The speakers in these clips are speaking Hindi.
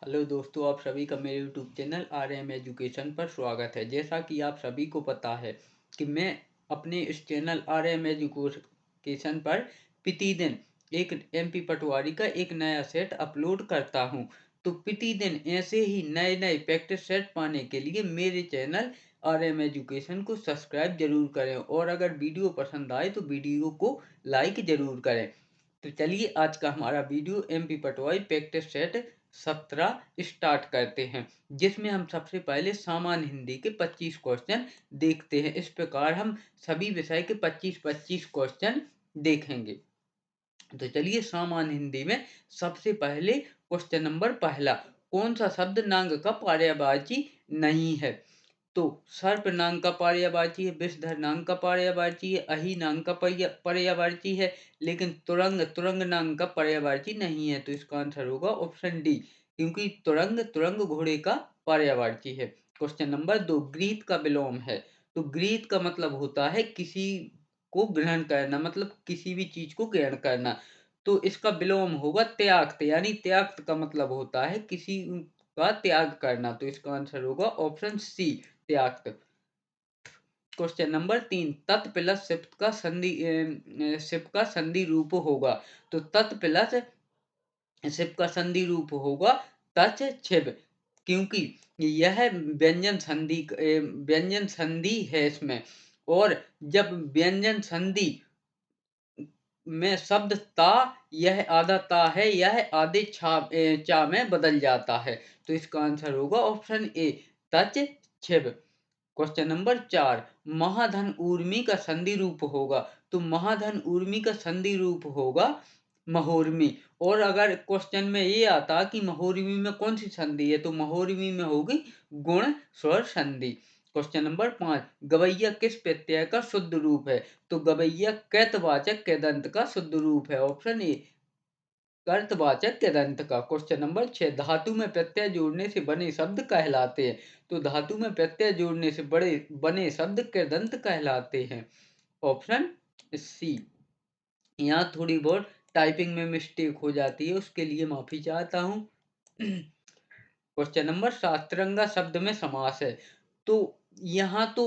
हेलो दोस्तों, आप सभी का मेरे YouTube channel R M education पर स्वागत है। जैसा कि आप सभी को पता है कि मैं अपने इस चैनल आर एम एजुकेशन पर प्रतिदिन एक एमपी पटवारी का एक नया सेट अपलोड करता हूं। तो प्रतिदिन ऐसे ही नए नए प्रैक्टिस सेट पाने के लिए मेरे चैनल आर एम एजुकेशन को सब्सक्राइब जरूर करें, और अगर वीडियो पसंद आए तो वीडियो को लाइक जरूर करें। तो चलिए आज का हमारा वीडियो एमपी पटवारी प्रैक्टिस सेट 17 स्टार्ट करते हैं, जिसमें हम सबसे पहले सामान्य हिंदी के 25 क्वेश्चन देखते हैं। इस प्रकार हम सभी विषय के 25-25 क्वेश्चन देखेंगे। तो चलिए सामान्य हिंदी में सबसे पहले क्वेश्चन नंबर पहला, कौन सा शब्द नांग का पर्यायवाची नहीं है? तो सर्प नांग का पर्यायवाची है, विषधर नांग का पर्यायवाची है, अहि नांग का पर्यायवाची है, लेकिन तुरंग तुरंग नांग का पर्यायवाची नहीं है। तो इसका आंसर होगा ऑप्शन डी, क्योंकि तुरंग तुरंग घोड़े का पर्यायवाची है। क्वेश्चन नंबर दो, गृहीत का विलोम है। तो गृहीत का मतलब होता है किसी को ग्रहण करना, मतलब किसी भी चीज को ग्रहण करना। तो इसका विलोम होगा त्याक्त, यानी त्याक्त का मतलब होता है किसी का त्याग करना। तो इसका आंसर होगा ऑप्शन सी, त्याक्त। क्वेश्चन नंबर तीन, तत् प्लस सिप का संधि रूप होगा। तो तत् प्लस सिप का संधि रूप होगा तच छिब, क्योंकि यह व्यंजन संधि है इसमें। और जब व्यंजन संधि में शब्द ता, यह आधा ता है, यह आधे चा में बदल जाता है। तो इसका आंसर होगा ऑप्शन ए, तच छिब। क्वेश्चन नंबर चार, महाधन ऊर्मी का संधि रूप होगा। तो महाधन ऊर्मी का संधि रूप होगा महोर्मी। और अगर क्वेश्चन में ये आता कि महोर्मी में कौन सी संधि है, तो महोर्मी में होगी गुण स्वर संधि। क्वेश्चन नंबर पांच, गवैया किस प्रत्यय का शुद्ध रूप है? तो गवैया कैतवाचक कैदंत का शुद्ध रूप है। ऑप्शन ए, कर्तवाचक कृदंत का। क्वेश्चन नंबर छह, धातु में प्रत्यय जोड़ने से बने शब्द कहलाते हैं। तो धातु में प्रत्यय जोड़ने से बने शब्द कृदंत कहलाते हैं। Option C. यहाँ थोड़ी बहुत टाइपिंग में मिस्टेक हो जाती है, उसके लिए माफी चाहता हूँ। क्वेश्चन नंबर सात, तिरंगा शब्द में समास है। तो यहाँ तो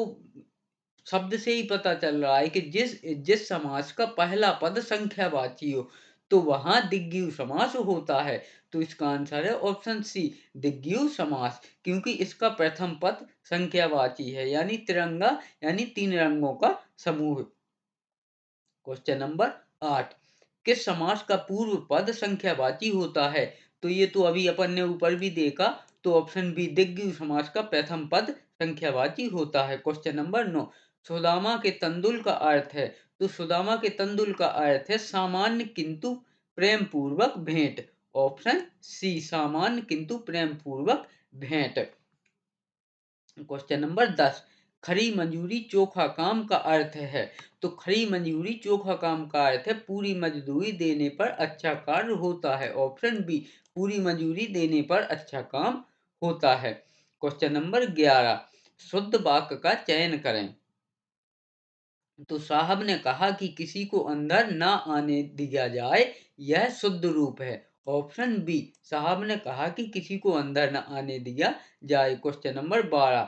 शब्द से ही पता चल रहा है कि जिस जिस समास का पहला पद संख्यावाची हो, तो वहां दिग्गीय समास होता है। तो इसका आंसर है ऑप्शन सी, दिग्गीय समास, क्योंकि इसका प्रथम पद संख्यावाची है, यानी तिरंगा, यानी तीन रंगों का समूह। क्वेश्चन नंबर आठ, किस समास का पूर्व पद संख्यावाची होता है? तो ये तो अभी अपन ने ऊपर भी देखा। तो ऑप्शन बी, दिग्गज समास का प्रथम पद संख्यावाची होता है। क्वेश्चन नंबर नौ, सुदामा के तंदुल का अर्थ है। तो सुदामा के तंदुल का अर्थ है सामान्य किंतु प्रेम पूर्वक भेंट। ऑप्शन सी, सामान्य किंतु प्रेम पूर्वक भेंट। क्वेश्चन नंबर 10, खरी मंजूरी चोखा काम का अर्थ है। तो खरी मंजूरी चोखा काम का अर्थ है पूरी मजदूरी देने पर अच्छा कार्य होता है। ऑप्शन बी, पूरी मजदूरी देने पर अच्छा काम होता है। क्वेश्चन नंबर 11, शुद्ध वाक्य का चयन करें। तो साहब ने कहा कि किसी को अंदर ना आने दिया जाए, यह शुद्ध रूप है। ऑप्शन बी, साहब ने कहा कि किसी को अंदर ना आने दिया जाए। क्वेश्चन नंबर 12,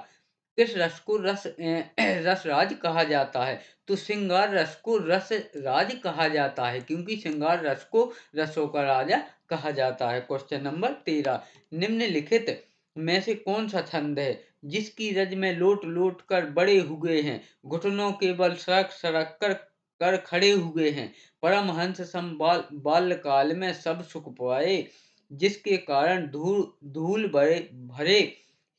किस रस को रसराज कहा जाता है? तो श्रृंगार रस को रस राज कहा जाता है, क्योंकि श्रृंगार रस को रसों का राजा कहा जाता है। क्वेश्चन नंबर 13, निम्नलिखित में से कौन सा छंद है जिसकी रज में लोट लोट कर बड़े हुए हैं, घुटनों के बल सड़क सड़क कर खड़े हुए हैं, परमहंस सम बाल्यकाल में सब सुख पाए, जिसके कारण धूल धूल भरे भरे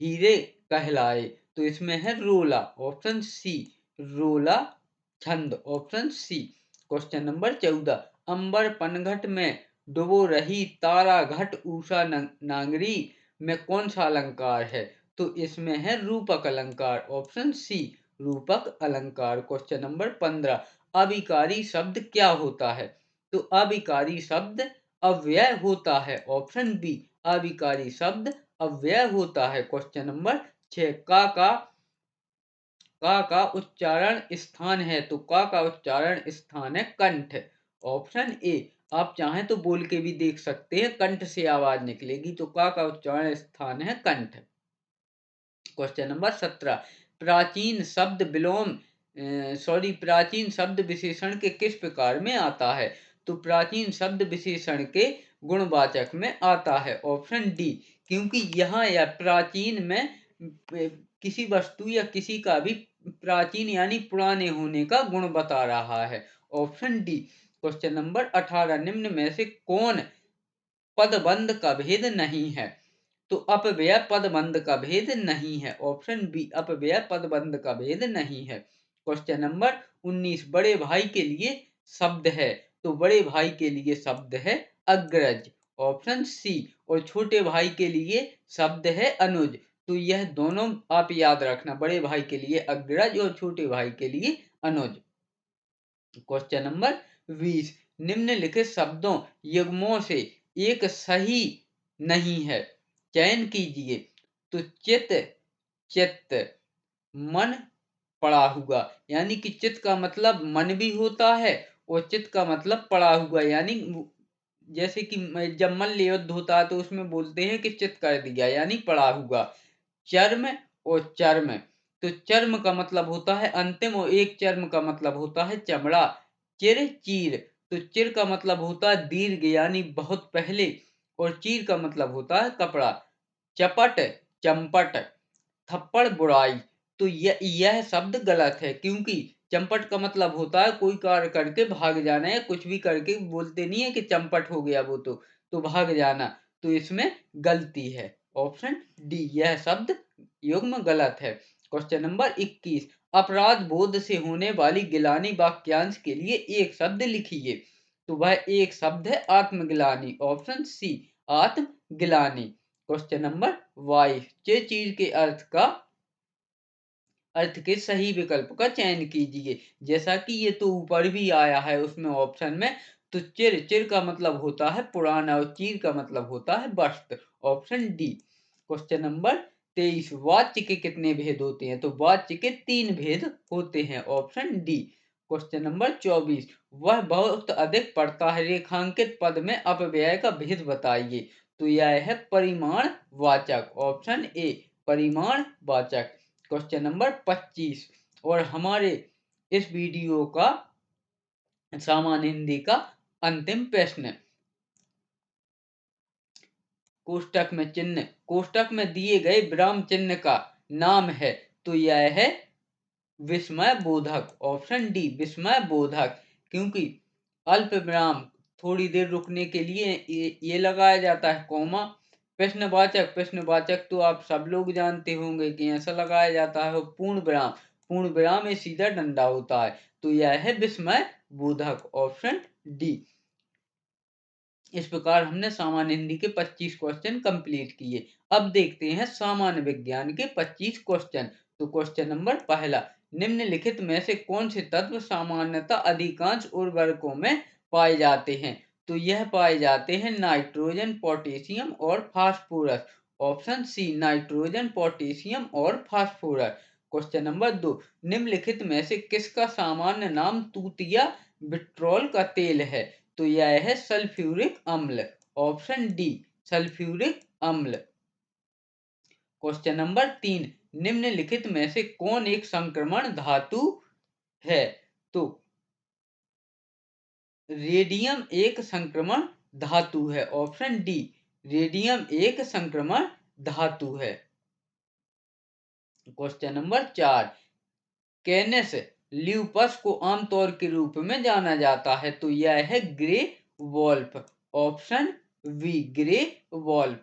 हीरे कहलाए। तो इसमें है रोला। ऑप्शन सी, रोला छंद। Option C. क्वेश्चन नंबर 14, अंबर पनघट में डुबो रही तारा घट उषा नांगरी में कौन सा अलंकार है? तो इसमें है रूपक अलंकार। ऑप्शन सी, रूपक अलंकार। क्वेश्चन नंबर 15, अविकारी शब्द क्या होता है? तो अविकारी शब्द अव्यय होता है। ऑप्शन बी, अविकारी शब्द अव्यय होता है। क्वेश्चन नंबर 6, का उच्चारण स्थान है। तो का उच्चारण स्थान है कंठ। ऑप्शन ए, आप चाहें तो बोल के भी देख सकते हैं, कंठ से आवाज निकलेगी, तो का उच्चारण स्थान है कंठ। क्वेश्चन नंबर 17, प्राचीन शब्द विलोम प्राचीन शब्द विशेषण के किस प्रकार में आता है? तो प्राचीन शब्द विशेषण के गुणवाचक में आता है, ऑप्शन डी। क्योंकि यहाँ या प्राचीन में किसी वस्तु या किसी का भी प्राचीन यानी पुराने होने का गुण बता रहा है, ऑप्शन डी। क्वेश्चन नंबर 18, निम्न में से कौन पदबंध का भेद नहीं है? तो अपव्यय पदबंध का भेद नहीं है, ऑप्शन बी, अपव्यय पदबंध का भेद नहीं है। क्वेश्चन नंबर 19, बड़े भाई के लिए शब्द है, तो बड़े भाई के लिए शब्द है अग्रज, ऑप्शन सी। और छोटे भाई के लिए शब्द है अनुज। तो यह दोनों आप याद रखना, बड़े भाई के लिए अग्रज और छोटे भाई के लिए अनुज। क्वेश्चन नंबर 20, निम्नलिखित शब्दों युग्मों से एक सही नहीं है, चयन कीजिए। तो चित, चित्त, मन, पड़ा हुआ। यानी कि चित्त का मतलब मन भी होता है और चित्त का मतलब पड़ा हुआ, यानी जैसे कि जब मल्ल युद्ध होता है तो उसमें बोलते हैं कि चित्त कर दिया, यानी पड़ा हुआ। चर्म और चर्म, तो चर्म का मतलब होता है अंतिम और एक चर्म का मतलब होता है चमड़ा। चिर, चीर, तो चिर का मतलब होता है दीर्घ यानी बहुत पहले, और चीर का मतलब होता है कपड़ा। चपट, चंपट, थप्पड़, बुराई, तो यह शब्द गलत है, क्योंकि चंपट का मतलब होता है कोई कार्य करके भाग जाना, या कुछ भी करके बोलते नहीं है कि चंपट हो गया वो, तो भाग जाना, तो इसमें गलती है, ऑप्शन डी, यह शब्द युग्म गलत है। क्वेश्चन नंबर 21, अपराध बोध से होने वाली गिलानी वाक्यांश के लिए एक शब्द लिखिए। तो वह एक शब्द है आत्मगिलानी, ऑप्शन सी, आत्मगिलानी। क्वेश्चन नंबर 22, जे चीज के अर्थ के सही विकल्प का चयन कीजिए। जैसा कि ये तो ऊपर भी आया है उसमें ऑप्शन में, तो चिर, चिर का मतलब होता है पुराना और चीर का मतलब होता है वस्त्र, ऑप्शन डी। क्वेश्चन नंबर 23, वाच्य के कितने भेद होते हैं? तो वाच्य के 3 भेद होते हैं, ऑप्शन डी। क्वेश्चन नंबर 24, वह बहुत अधिक पढ़ता है, रेखांकित पद में अपव्यय का भेद बताइए। तो यह है परिमाण वाचक, ऑप्शन ए, परिमाण वाचक। क्वेश्चन नंबर 25, और हमारे इस वीडियो का सामान्य हिंदी का अंतिम प्रश्न, कोष्टक में चिन्ह, कोष्टक में दिए गए विराम चिन्ह का नाम है, तो यह है विस्मय बोधक, ऑप्शन डी, विस्मय बोधक। क्योंकि अल्प विराम थोड़ी देर रुकने के लिए ये लगाया जाता है, कॉमा। प्रश्नवाचक, प्रश्नवाचक तो आप सब लोग जानते होंगे कि ऐसा लगाया जाता है। और पूर्ण विराम, पूर्ण विराम में सीधा डंडा होता है, तो यह है विस्मय बोधक, ऑप्शन डी। इस प्रकार हमने सामान्य हिंदी के 25 क्वेश्चन कंप्लीट किए। अब देखते हैं सामान्य विज्ञान के 25 क्वेश्चन। तो क्वेश्चन नंबर पहला, निम्नलिखित में से कौन से तत्व सामान्यतः अधिकांश उर्वरकों में पाए जाते हैं? तो यह पाए जाते हैं नाइट्रोजन, पोटेशियम और phosphorus, option C, nitrogen, potassium और फास्फोरस। क्वेश्चन नंबर 2, निम्नलिखित में से किसका सामान्य नाम तूतिया विट्रोल का तेल है? तो यह है सल्फ्यूरिक अम्ल, ऑप्शन डी, सल्फ्यूरिक अम्ल। क्वेश्चन नंबर 3, निम्नलिखित में से कौन एक संक्रमण धातु है? तो रेडियम एक संक्रमण धातु है, ऑप्शन डी, रेडियम एक संक्रमण धातु है। क्वेश्चन नंबर 4, कैनस ल्यूपस को आमतौर के रूप में जाना जाता है, तो यह है grey wolf, option B, grey wolf.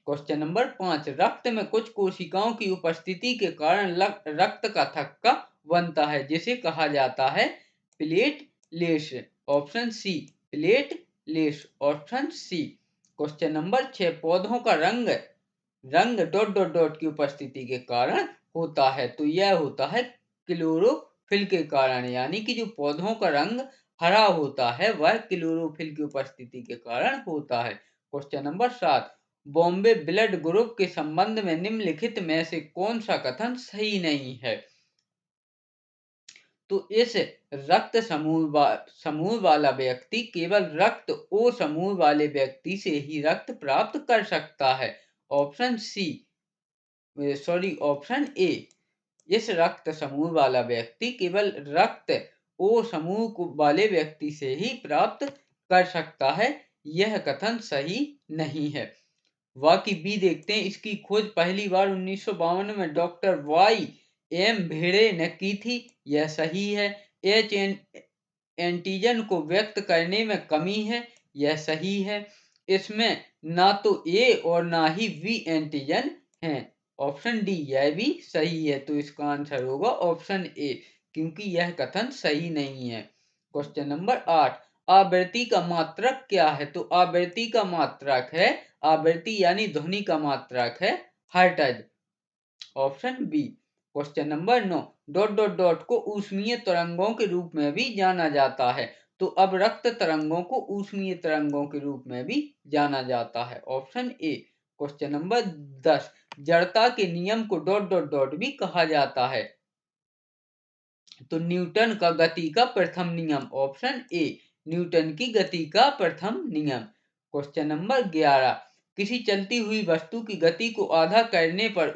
Question number 5, रक्त में कुछ कोशिकाओं की उपस्थिति के कारण रक्त का थक्का बनता है, जिसे कहा जाता है platelets, option C, platelets, option C. Question number 6, पौधों का रंग रंग डॉट डॉट डॉट की उपस्थिति के कारण होता है, तो यह होता है क्लोरोफिल के कारण, यानी कि जो पौधों का रंग हरा होता है वह क्लोरोफिल की उपस्थिति के कारण होता है। Question number 7, Bombay blood group के संबंध में निम्नलिखित में से कौन सा कथन सही नहीं है? तो इस रक्त समूह वाला व्यक्ति केवल रक्त ओ समूह वाले व्यक्ति से ही रक्त प्राप्त कर सकता है। Option C, sorry, option A, इस रक्त समूह वाला व्यक्ति केवल रक्त ओ समूह वाले व्यक्ति से ही प्राप्त कर सकता है। यह कथन सही नहीं है। वाकई बी देखते हैं। इसकी खोज पहली बार 1952 में डॉक्टर वाई एम भेड़े ने की थी। यह सही है। एच एंटीजन को व्यक्त करने में कमी है। यह सही है। इसमें ना तो ए और ना ही वी एंटीजन है। ऑप्शन डी, यह भी सही है। तो इसका आंसर होगा ऑप्शन ए, क्योंकि यह कथन सही नहीं है। क्वेश्चन नंबर 8, आवृत्ति का मात्रक क्या है? तो आवृत्ति का मात्रक है, आवृत्ति यानी ध्वनि का मात्रक है hertz. Option B. Question number 9, dot dot dot को ऊष्मीय तरंगों के रूप में भी जाना जाता है। तो अब रक्त तरंगों को ऊष्मीय तरंगों के रूप में भी जाना जाता है। ऑप्शन ए। क्वेश्चन नंबर 10, जड़ता के नियम को डॉट डॉट डॉट भी कहा जाता है। तो न्यूटन का गति का प्रथम नियम। ऑप्शन ए, न्यूटन की गति का प्रथम नियम। क्वेश्चन नंबर 11, किसी चलती हुई वस्तु की गति को आधा करने पर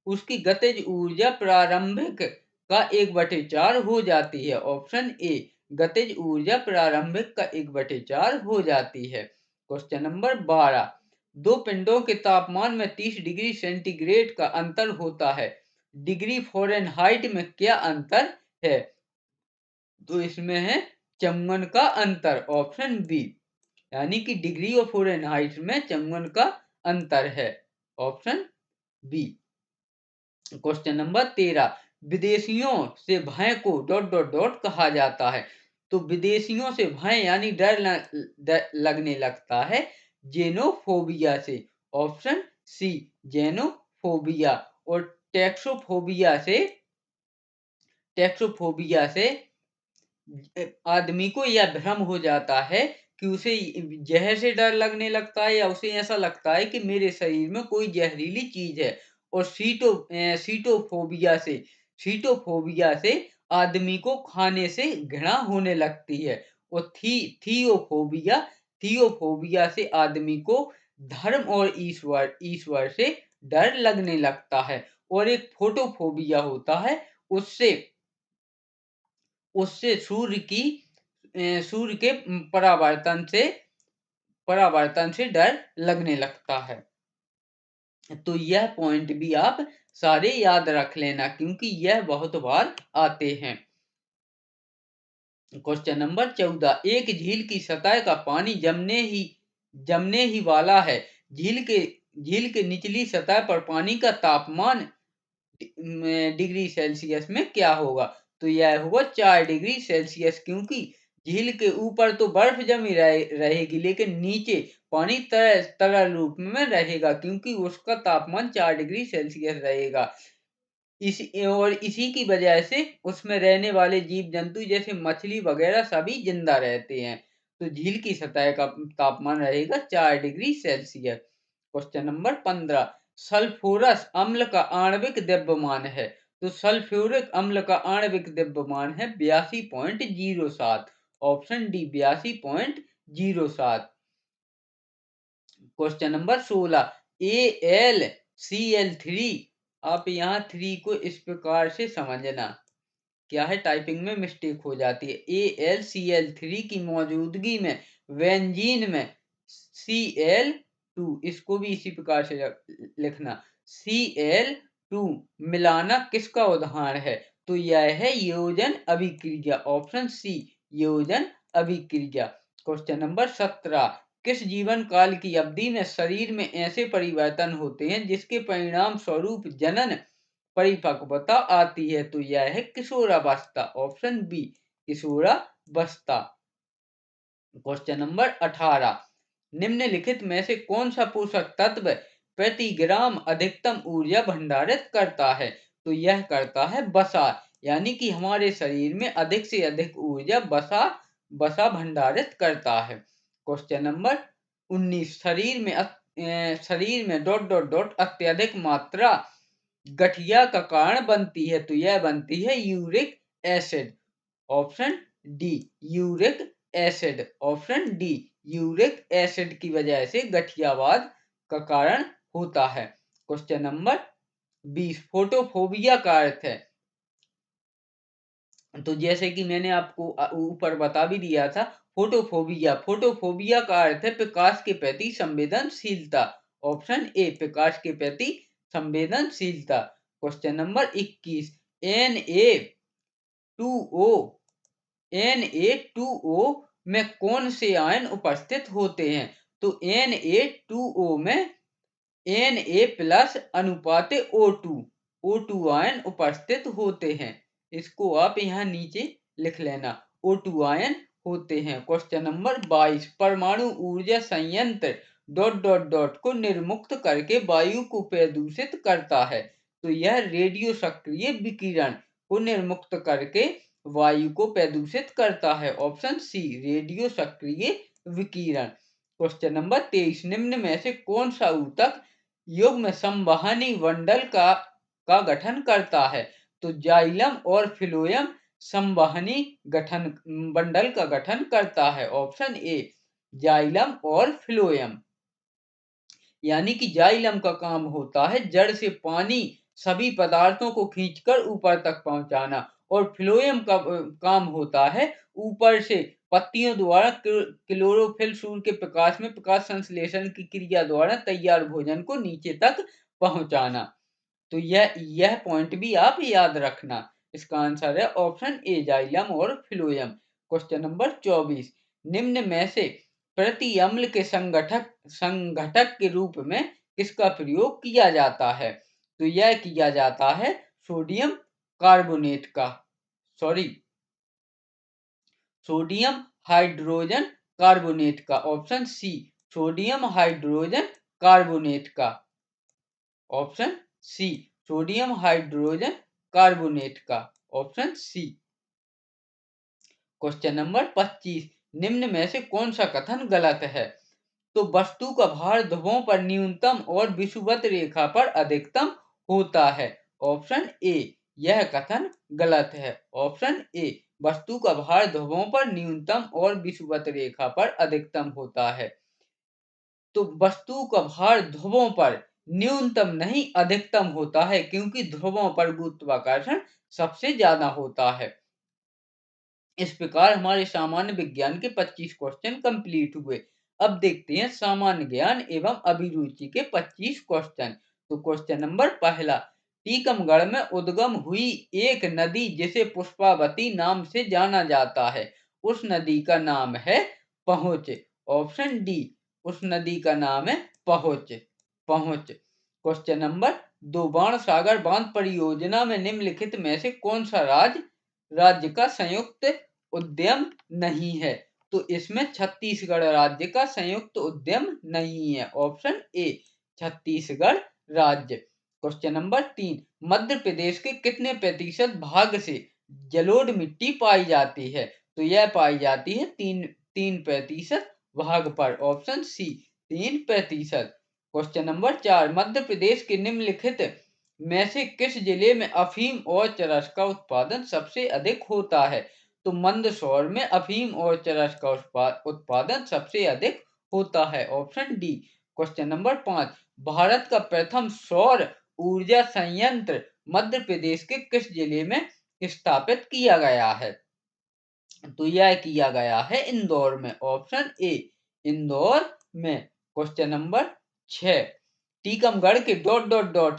उसकी गतिज ऊर्जा प्रारंभिक का 1/4 हो जाती है। ऑप्शन ए, गतिज ऊर्जा प्रारंभिक का 1/4 हो जाती है। क्वेश्चन नंबर 12, दो पिंडों के तापमान में 30 डिग्री सेंटीग्रेड का अंतर होता है। डिग्री फ़ारेनहाइट में क्या अंतर है? तो इसमें है चंगुन का अंतर। ऑप्शन बी, यानी कि डिग्री ऑफ फ़ारेनहाइट में चंगुन का अंतर है। Option B. क्वेश्चन नंबर 13, विदेशियों से भय को डॉट डॉट डॉट कहा जाता है। तो विदेशियों से भय यानी डर लगने लगता है जेनोफोबिया से। Option C, xenophobia. और टैक्सोफोबिया से आदमी को यह भ्रम हो जाता है कि उसे जहर से डर लगने लगता है, या उसे ऐसा लगता है कि मेरे शरीर में कोई जहरीली चीज है। और सीटोफोबिया से आदमी को खाने से घृणा होने लगती है। और थियोफोबिया से आदमी को धर्म और ईश्वर से डर लगने लगता है। और एक फोटोफोबिया होता है, उससे सूर्य के परावर्तन से डर लगने लगता है। तो यह पॉइंट भी आप सारे याद रख लेना, क्योंकि यह बहुत बार आते हैं। क्वेश्चन नंबर 14, एक झील की सतह का पानी जमने ही वाला है। झील के निचली सतह पर पानी का तापमान डिग्री सेल्सियस में क्या होगा? तो यह होगा 4 डिग्री सेल्सियस, क्योंकि झील के ऊपर तो बर्फ जमी रहेगी, लेकिन नीचे पानी तरल रूप में रहेगा, क्योंकि उसका तापमान 4 डिग्री सेल्सियस रहेगा। इसी की वजह से उसमें रहने वाले जीव जंतु जैसे मछली वगैरह सभी जिंदा रहते हैं। तो झील की सतह का तापमान रहेगा 4 degree Celsius. Question number 15, sulphurous अम्ल का आणविक द्रव्यमान है। तो सल्फ्यूरिक अम्ल का आणविक द्रव्यमान है 82.07। Option D, 82.07। Question number 16, AlCl3। आप यहाँ 3 को इस प्रकार से समझना, क्या है, टाइपिंग में मिस्टेक हो जाती है। AlCl3 की मौजूदगी में बेंजीन में Cl2, इसको भी इसी प्रकार से लिखना, Cl2 मिलाना किसका उदाहरण है? तो यह है योजन अभिक्रिया। ऑप्शन सी, योजन अभिक्रिया। क्वेश्चन नंबर 17, किस जीवन काल की अवधि में शरीर में ऐसे परिवर्तन होते हैं जिसके परिणाम स्वरूप जनन परिपक्वता आती है? तो यह है किशोरावस्था। ऑप्शन बी, किशोरावस्था। क्वेश्चन नंबर 18, निम्नलिखित में से कौन सा पोषक तत्व प्रति ग्राम अधिकतम ऊर्जा भंडारित करता है? तो यह करता है वसा, यानी कि हमारे शरीर में अधिक से अधिक ऊर्जा वसा भंडारित करता है। क्वेश्चन नंबर 19, शरीर में डॉट डॉट डॉट अत्यधिक मात्रा गठिया का कारण बनती है। तो यह बनती है uric acid. Option D uric acid. Option D uric acid की वजह से गठियावाद का कारण होता है। क्वेश्चन नंबर 20 फोटोफोबिया का अर्थ है। तो जैसे कि मैंने आपको ऊपर बता भी दिया था, फोटोफोबिया का अर्थ है प्रकाश के प्रति संवेदनशीलता। ऑप्शन ए प्रकाश के प्रति संवेदनशीलता। क्वेश्चन नंबर 21 Na2O Na2O में कौन से आयन उपस्थित होते हैं? तो Na2O में Na प्लस अनुपात O2 आयन उपस्थित होते हैं। इसको आप यहाँ नीचे लिख लेना, O2 आयन होते हैं। क्वेश्चन नंबर 22 परमाणु ऊर्जा संयंत्र को निर्मुक्त करके वायु को प्रदूषित करता है। तो यह रेडियो सक्रिय विकिरण को निर्मुक्त करके वायु को प्रदूषित करता है। ऑप्शन सी रेडियो सक्रिय विकिरण। क्वेश्चन नंबर 23 निम्न में से कौन सा ऊतक युग्म संवहनी मंडल का गठन करता है? तो जाइलम और फिलोएम संवहनी गठन मंडल का गठन करता है। ऑप्शन ए जाइलम और फिलोएम। यानी कि जाइलम का काम होता है जड़ से पानी सभी पदार्थों को खींचकर ऊपर तक पहुंचाना, और फ्लोएम का काम होता है ऊपर से पत्तियों द्वारा क्लोरोफिल सूर्य के प्रकाश में प्रकाश संश्लेषण की क्रिया द्वारा तैयार भोजन को नीचे तक पहुंचाना। तो यह पॉइंट भी आप याद रखना। इसका आंसर है ऑप्शन ए जाइलम और फ्लोएम। क्वेश्चन नंबर 24 निम्न में से प्रति अम्ल के संघटक के रूप में किसका प्रयोग किया जाता है? तो यह किया जाता है सोडियम कार्बोनेट का, सोडियम हाइड्रोजन कार्बोनेट का। Option C sodium hydrogen carbonate का। Option C sodium hydrogen carbonate का। Option C. क्वेश्चन नंबर 25 निम्न में से कौन सा कथन गलत है? तो वस्तु का भार ध्रुवों पर न्यूनतम और विषुवत रेखा पर अधिकतम होता है। ऑप्शन ए यह कथन गलत है। ऑप्शन ए वस्तु का भार ध्रुवों पर न्यूनतम और विषुवत रेखा पर अधिकतम होता है। तो वस्तु का भार ध्रुवों पर न्यूनतम नहीं अधिकतम होता है, क्योंकि ध्रुवों पर गुरुत्वाकर्षण सबसे ज्यादा होता है। इस प्रकार हमारे सामान्य विज्ञान के 25 क्वेश्चन कंप्लीट हुए। अब देखते हैं सामान्य ज्ञान एवं अभिरुचि के 25 क्वेश्चन। तो क्वेश्चन नंबर पहला, टीकमगढ़ में उद्गम हुई एक नदी जिसे पुष्पावती नाम से जाना जाता है, उस नदी का नाम है पहुंच। ऑप्शन डी उस नदी का नाम है पहुंच। क्वेश्चन नंबर 2, बाणसागर बांध परियोजना में निम्नलिखित में से कौन सा राज्य का संयुक्त उद्यम नहीं है? तो इसमें छत्तीसगढ़ राज्य का संयुक्त उद्यम नहीं है। ऑप्शन ए छत्तीसगढ़ राज्य। क्वेश्चन नंबर 3, मध्य प्रदेश के कितने प्रतिशत भाग से जलोढ़ मिट्टी पाई जाती है? तो यह पाई जाती है 3% भाग पर। Option C 3%। Question number 4, Madhya Pradesh के निम्नलिखित में से किस जिले में अफीम और चरस का उत्पादन सबसे अधिक होता है? तो मंदसौर में अफीम और चरस का उत्पादन सबसे अधिक होता है। Option D. Question number 5, Bharat का प्रथम सौर ऊर्जा संयंत्र मध्य प्रदेश के किस जिले में स्थापित किया गया है? तो यह किया गया है इंदौर में। ऑप्शन ए इंदौर में। क्वेश्चन नंबर 6, टीकमगढ़ के ...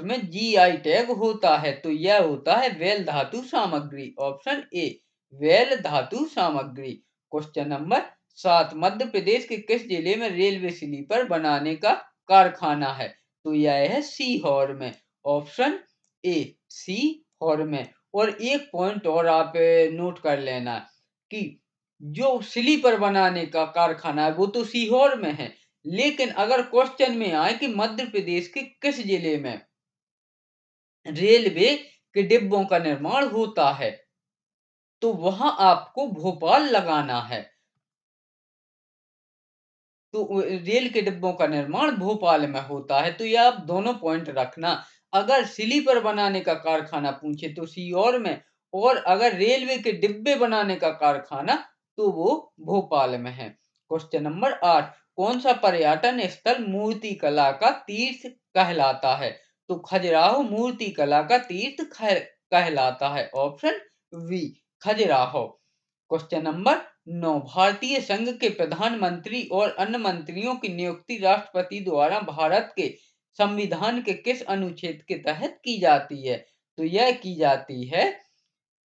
में GI टैग होता है, तो यह होता है वेल धातु सामग्री। ऑप्शन ए वेल धातु सामग्री। क्वेश्चन नंबर 7, मध्य प्रदेश के किस जिले में रेलवे स्लीपर बनाने का कारखाना है? तो यह है सीहोर में। ऑप्शन ए सीहोर में। और एक पॉइंट और आप नोट कर लेना कि जो स्लीपर बनाने का कारखाना है वो तो सीहोर में है, लेकिन अगर क्वेश्चन में आए कि मध्य प्रदेश के किस जिले में रेलवे के डिब्बों का निर्माण होता है, तो वहां आपको भोपाल लगाना है। तो रेल के डिब्बों का निर्माण भोपाल में होता है। तो यह आप दोनों पॉइंट रखना। अगर स्लीपर बनाने का कारखाना पूछे तो सीहोर में, और अगर रेलवे के डिब्बे बनाने का कारखाना तो वो भोपाल में है। क्वेश्चन नंबर 8, कौन सा पर्यटन स्थल मूर्ति कला का तीर्थ कहलाता है? तो खजुराहो मूर्ति कला का तीर्थ कहलाता है। Option B, Khajuraho. Question number 9, भारतीय संघ के प्रधानमंत्री और अन्य मंत्रियों की नियुक्ति राष्ट्रपति द्वारा भारत के संविधान के किस अनुच्छेद के तहत की जाती है? तो यह की जाती है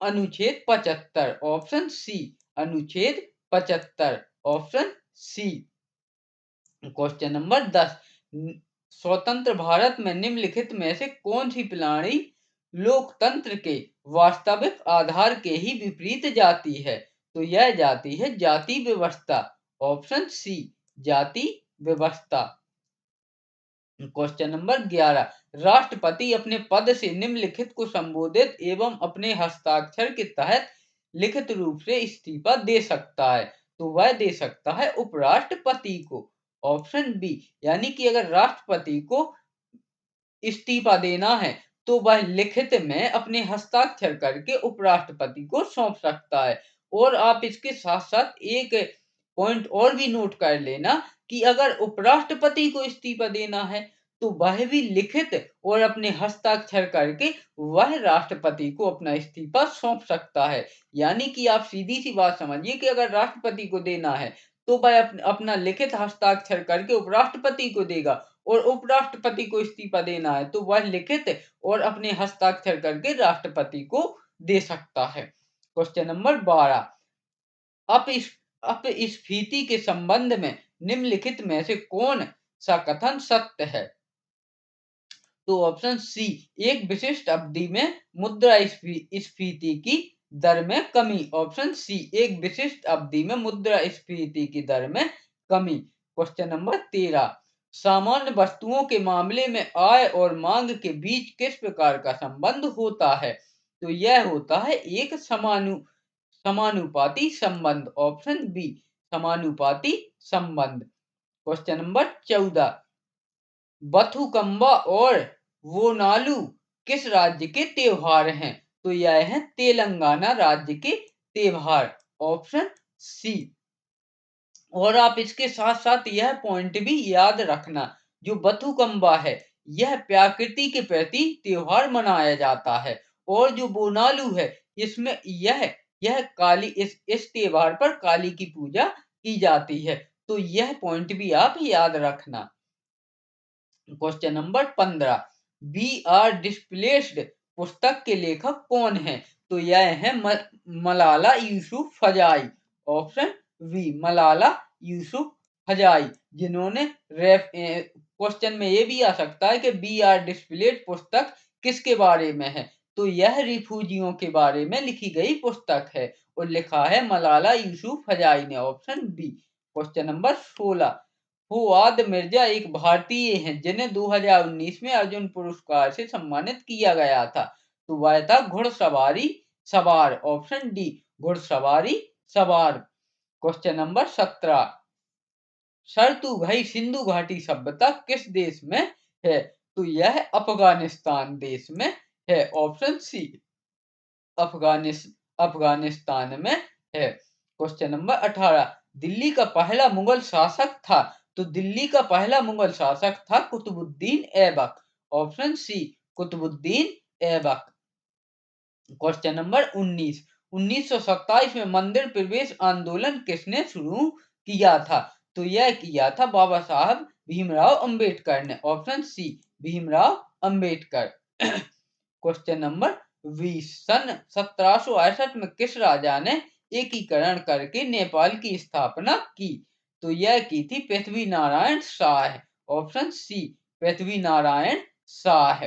अनुच्छेद 75। ऑप्शन सी, अनुच्छेद 75। Option C. क्वेश्चन नंबर 10, स्वतंत्र भारत में निम्नलिखित में से कौन सी प्रणाली लोकतंत्र के वास्तविक आधार के ही विपरीत जाती है? तो यह जाती है जाति व्यवस्था। ऑप्शन सी, जाति व्यवस्था। क्वेश्चन नंबर 11, राष्ट्रपति अपने पद से निम्नलिखित को संबोधित एवं अपने हस्ताक्षर के तहत लिखित रूप से इस्तीफा दे सकता है? तो वह दे सकता है उपराष्ट्रपति को। ऑप्शन बी, यानी कि अगर राष्ट्रपति को इस्तीफा देना है तो वह लिखित में अपने हस्ताक्षर करके उपराष्ट्रपति को सौंप सकता है। और आप इसके साथ साथ एक पॉइंट और भी नोट कर लेना कि अगर उपराष्ट्रपति को इस्तीफा देना है तो वह भी लिखित और अपने हस्ताक्षर करके वह राष्ट्रपति को अपना इस्तीफा सौंप सकता है। यानी कि आप सीधी सी बात समझिए कि अगर राष्ट्रपति को देना है तो वह अपना लिखित हस्ताक्षर करके उपराष्ट्रपति को देगा, और उपराष्ट्रपति को इस्तीफा देना है तो वह लिखित और अपने हस्ताक्षर करके राष्ट्रपति को दे सकता है। क्वेश्चन नंबर 12, अपस्फीति के संबंध में निम्नलिखित में से कौन सा कथन सत्य है? तो ऑप्शन सी, एक विशिष्ट अवधि में मुद्रा स्फीति की दर में कमी। ऑप्शन सी, एक विशिष्ट अवधि में मुद्रा स्फीति की दर में कमी। क्वेश्चन नंबर 13, सामान्य वस्तुओं के मामले में आय और मांग के बीच किस प्रकार का संबंध होता है? तो यह होता है एक समानुपाती संबंध। ऑप्शन बी, समानुपाती संबंध। क्वेश्चन नंबर 14, बथुकम्बा और वोनालू किस राज्य के त्योहार हैं? तो यह है तेलंगाना राज्य के त्योहार। Option C. और आप इसके साथ साथ यह पॉइंट भी याद रखना, जो बथुकम्बा है यह प्रकृति के प्रति त्योहार मनाया जाता है, और जो बोनालू है इसमें यह काली इस त्योहार पर काली की पूजा की जाती है। तो यह पॉइंट भी आप याद रखना। Question number 15, we are displaced पुस्तक के लेखक कौन है? तो यह है मलाला यूसुफजई। ऑप्शन बी, मलाला यूसुफजई, जिन्होंने क्वेश्चन में ये भी आ सकता है कि बी आर डिस्प्लेस्ड पुस्तक किसके बारे में है? तो यह रिफ्यूजियों के बारे में लिखी गई पुस्तक है और लिखा है मलाला यूसुफजई ने। Option B. Question number 16, Fuad Mirza एक भारतीय हैं जिन्हें 2019 में अर्जुन पुरस्कार से सम्मानित किया गया था। तो वह था घुड़सवारी सवार। ऑप्शन डी, घुड़सवारी सवार। क्वेश्चन नंबर 17, शरतुघई सिंधु घाटी सभ्यता किस देश में है? तो यह अफगानिस्तान देश में है। ऑप्शन सी, अफगानिस्तान में है। क्वेश्चन नंबर 18, दिल्ली का पहला मुगल शासक था। तो दिल्ली का पहला मुगल शासक था Qutubuddin Aibak. Option C, Qutubuddin Aibak. Question number 19, 1927 में मंदिर प्रवेश आंदोलन किसने शुरू किया था? तो यह किया था बाबा साहब भीमराव अंबेडकर ने। Option C, Bhimrao Ambedkar. Question number 20, सन 1768 में किस राजा ने एकीकरण करके नेपाल की स्थापना की? तो यह की थी पृथ्वी नारायण शाह। Option C, Prithvi Narayan Shah.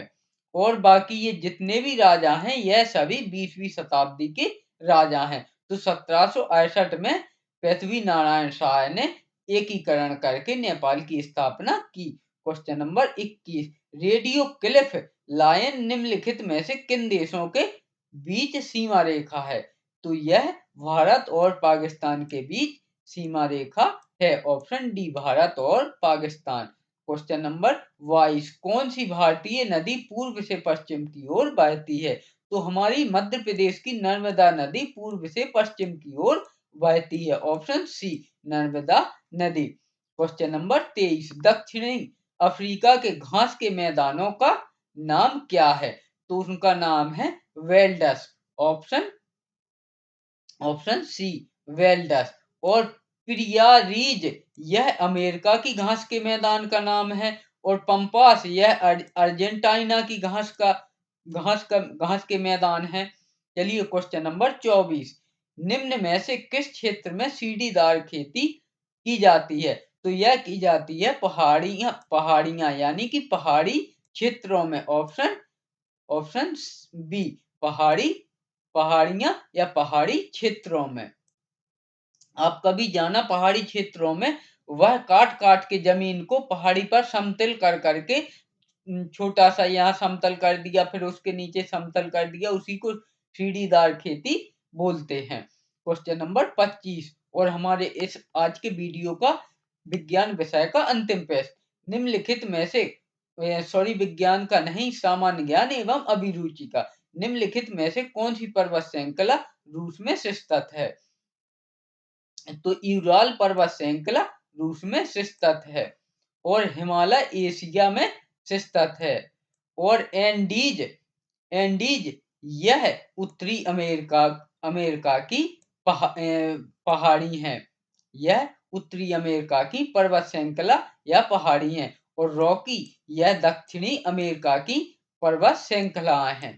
और बाकी ये जितने भी राजा हैं यह सभी 20वीं शताब्दी के राजा हैं। तो 1768 में पृथ्वी नारायण शाह ने एकीकरण करके नेपाल की स्थापना की। Question number 21, radio Cliff line निम्नलिखित में से किन देशों के बीच सीमा रेखा है? तो यह भारत और पाकिस्तान के बीच सीमा रेखा है। ऑप्शन डी, भारत और पाकिस्तान। क्वेश्चन नंबर 22, कौन सी भारतीय नदी पूर्व से पश्चिम की ओर बहती है? तो हमारी मध्य प्रदेश की नर्मदा नदी पूर्व से पश्चिम की ओर बहती है। ऑप्शन सी नर्मदा नदी। क्वेश्चन नंबर 23, दक्षिणी अफ्रीका के घास के मैदानों का नाम क्या है? तो उनका नाम है वेल्डस। ऑप्शन ऑप्शन सी वेल्डस। और प्रियारीज यह अमेरिका की घास के मैदान का नाम है। और पंपास यह अर्जेंटीना की घास के मैदान है। चलिए क्वेश्चन नंबर 24, निम्न में से किस क्षेत्र में सीढ़ीदार खेती की जाती है? तो यह की जाती है पहाड़ियां यानी कि पहाड़ी क्षेत्रों में। ऑप्शन ऑप्शन बी पहाड़ियां या पहाड़ी क्षेत्रों में। आप कभी जाना पहाड़ी क्षेत्रों में, वह काट काट के जमीन को पहाड़ी पर समतल कर करके छोटा सा यहाँ समतल कर दिया, फिर उसके नीचे समतल कर दिया, उसी को सीढ़ीदार खेती बोलते हैं। क्वेश्चन नंबर 25 और हमारे इस आज के वीडियो का विज्ञान विषय का अंतिम प्रश्न, निम्नलिखित में से विज्ञान का नहीं, सामान्य ज्ञान एवं अभिरुचि का, निम्नलिखित में से कौन सी पर्वत श्रृंखला रूस में स्थित है? तो यूराल पर्वत श्रृंखला रूस में स्थित है। और हिमालय एशिया में स्थित है। और एंडीज यह उत्तरी अमेरिका की पहाड़ी है। यह उत्तरी अमेरिका की पर्वत श्रृंखला या पहाड़ी है। और रॉकी यह दक्षिणी अमेरिका की पर्वत श्रृंखलाएं हैं।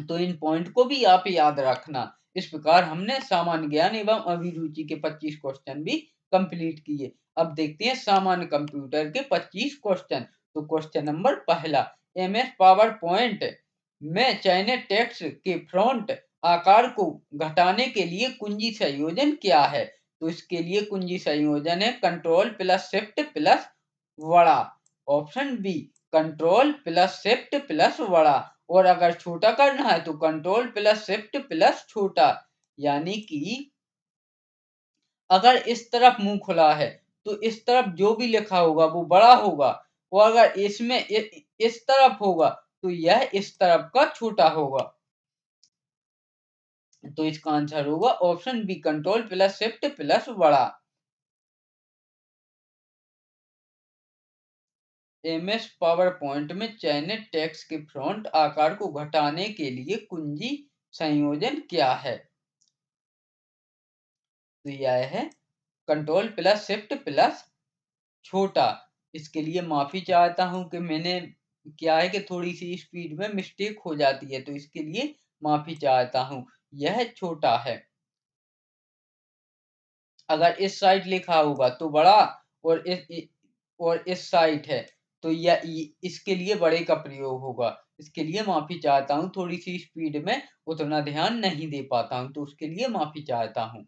तो इन पॉइंट को भी आप याद रखना। इस प्रकार हमने सामान्य ज्ञान एवं अभिरुचि के 25 क्वेश्चन भी कंप्लीट किए। अब देखते हैं सामान्य कंप्यूटर के 25 क्वेश्चन। तो क्वेश्चन नंबर पहला, एमएस पावर पॉइंट में चयनित टेक्स्ट के फ्रंट आकार को घटाने के लिए कुंजी संयोजन क्या है? तो इसके लिए कुंजी संयोजन है कंट्रोल प्लस शिफ्ट प्लस बड़ा। Option B control plus shift plus बड़ा। और अगर छोटा करना है तो कंट्रोल प्लस शिफ्ट प्लस छोटा। यानी कि अगर इस तरफ मुंह खुला है तो इस तरफ जो भी लिखा होगा वो बड़ा होगा, और अगर इसमें इस तरफ होगा तो यह इस तरफ का छोटा होगा। तो इसका आंसर होगा option B control plus shift plus बड़ा। एमएस पावर पॉइंट में चयनित टेक्स्ट के फ्रंट आकार को घटाने के लिए कुंजी संयोजन क्या है? तो यह है कंट्रोल प्लस शिफ्ट प्लस छोटा। इसके लिए माफी चाहता हूं कि मैंने क्या है कि थोड़ी सी स्पीड में मिस्टेक हो जाती है, तो इसके लिए माफी चाहता हूं। यह छोटा है। अगर इस साइड लिखा होगा तो बड़ा, और इस साइड है तो यह इसके लिए बड़े का प्रयोग होगा। इसके लिए माफी चाहता हूं, थोड़ी सी स्पीड में उतना ध्यान नहीं दे पाता हूं, तो उसके लिए माफी चाहता हूं।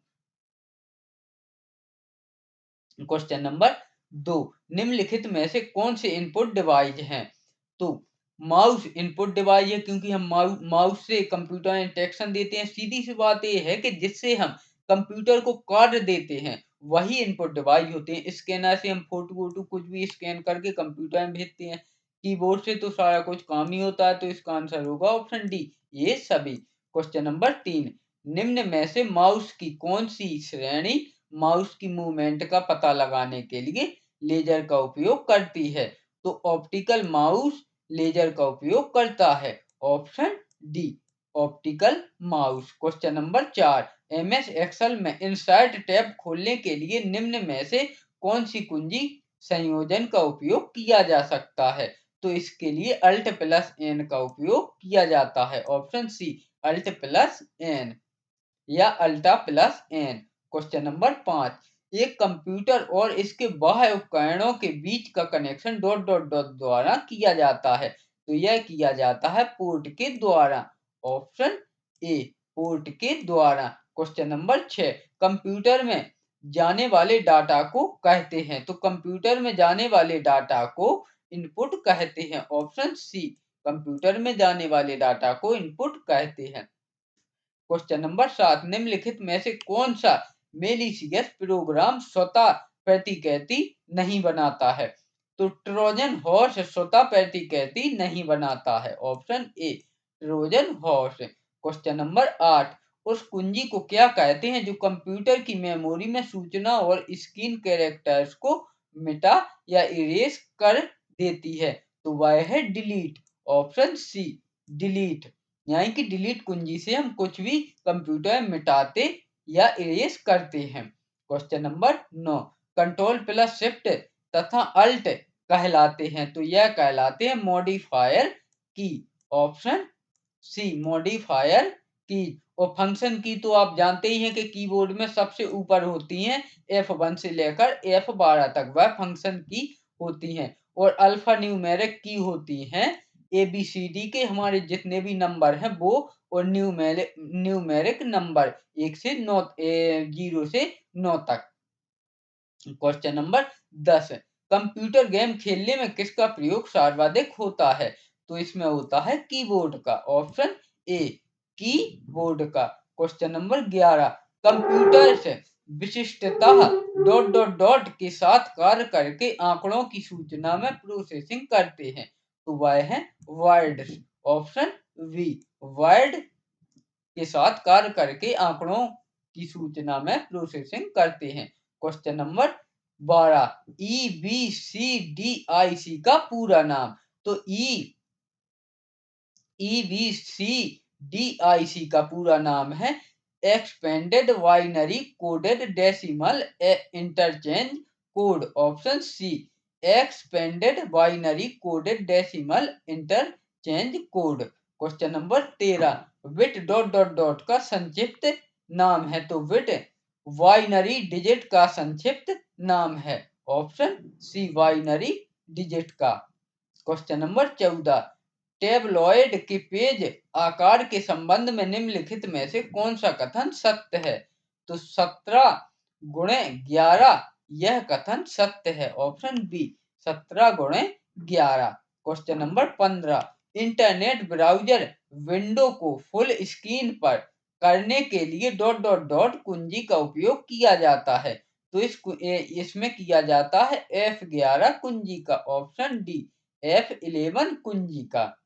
क्वेश्चन नंबर 2, निम्नलिखित में से कौन से इनपुट डिवाइस हैं? तो माउस इनपुट डिवाइस है, क्योंकि हम माउस से कंप्यूटर इंटरेक्शन देते हैं। सीधी सी बात यह है कि जिससे हम कंप्यूटर को कार्य देते हैं वही इनपुट डिवाइस होते हैं। स्कैनर से हम फोटो वोटो कुछ भी स्कैन करके कंप्यूटर में भेजते हैं। कीबोर्ड से तो सारा कुछ काम ही होता है। तो इसका आंसर होगा ऑप्शन डी, ये सभी। क्वेश्चन नंबर 3, निम्न में से माउस की कौन सी श्रेणी माउस की मूवमेंट का पता लगाने के लिए लेजर का उपयोग करती है? तो ऑप्टिकल माउस लेजर का उपयोग करता है। Option D optical mouse. Question number 4, MS Excel में इंसर्ट टैब खोलने के लिए निम्न में से कौन सी कुंजी संयोजन का उपयोग किया जा सकता है? तो इसके लिए अल्ट प्लस एन का उपयोग किया जाता है। Option C alt plus N या alt plus N. Question number 5, एक कंप्यूटर और इसके बाह्य उपकरणों के बीच का कनेक्शन डॉट डॉट डॉट द्वारा किया जाता है। तो यह किया जाता है पोर्ट के द्वारा। ऑप्शन ए पोर्ट के द्वारा। क्वेश्चन नंबर 6, कंप्यूटर में जाने वाले डाटा को कहते हैं। तो कंप्यूटर में जाने वाले डाटा को इनपुट कहते हैं। ऑप्शन सी कंप्यूटर में जाने वाले डाटा को इनपुट कहते हैं। क्वेश्चन नंबर 7, निम्नलिखित में से कौन सा मेलिशियस प्रोग्राम स्वतः प्रतिकृति नहीं बनाता है? तो ट्रोजन हॉर्स स्वतः प्रतिकृति नहीं बनाता है। ऑप्शन ए ट्रोजन हॉर्स। क्वेश्चन नंबर 8, उस कुंजी को क्या कहते हैं जो कंप्यूटर की मेमोरी में सूचना और स्क्रीन कैरेक्टर्स को मिटा या इरेज कर देती है? तो वह है डिलीट। Option C, delete. यानी कि डिलीट कुंजी से हम कुछ भी कंप्यूटर में मिटाते या इरेज करते हैं। Question number 9, control plus shift तथा अल्ट कहलाते हैं, तो यह कहलाते हैं मॉडिफायर की। ऑप्शन सी, मॉडिफायर की। और फंक्शन की तो आप जानते ही हैं कि कीबोर्ड में सबसे ऊपर होती हैं, F1 से लेकर F12 तक वह फंक्शन की होती हैं। और अल्फा न्यूमेरिक की होती हैं, ABCD के हमारे जितने भी नंबर हैं वो, और न्यूमेरिक नंबर 1 से 9, 0 से 9 तक। क्वेश्चन नंबर 10, कंप्यूटर गेम खेलने में किसका प्रयोग सर्वाधिक होता है? तो इसमें होता है कीबोर्ड का। ऑप्शन ए, कीबोर्ड का। क्वेश्चन नंबर 11, कंप्यूटर से विशिष्टतः डॉट डॉट डॉट के साथ कार्य करके आंकड़ों की सूचना में प्रोसेसिंग करते हैं, तो वह है वर्ड। ऑप्शन वी, वर्ड के साथ कार्य करके आंकड़ों की सूचना में प्रोसेसिंग करते हैं। क्वेश्चन नंबर 12, EBCDIC का पूरा नाम? तो EBCDIC का पूरा नाम है expanded binary coded decimal interchange code. Option C, expanded binary coded decimal interchange code. Question number 13, bit dot dot dot का संक्षिप्त नाम है? तो बिट बाइनरी डिजिट का संक्षिप्त नाम है। ऑप्शन सी, बाइनरी डिजिट का। क्वेश्चन नंबर 14, टेबलॉइड के पेज आकार के संबंध में निम्नलिखित में से कौन सा कथन सत्य है? तो 17x11 यह कथन सत्य है। Option B, 17x11। Question number 15, internet browser window को फुल स्क्रीन पर करने के लिए डॉट डॉट डॉट कुंजी का उपयोग किया जाता है, तो इसमें किया जाता है F11 कुंजी का। ऑप्शन डी, F11 कुंजी का।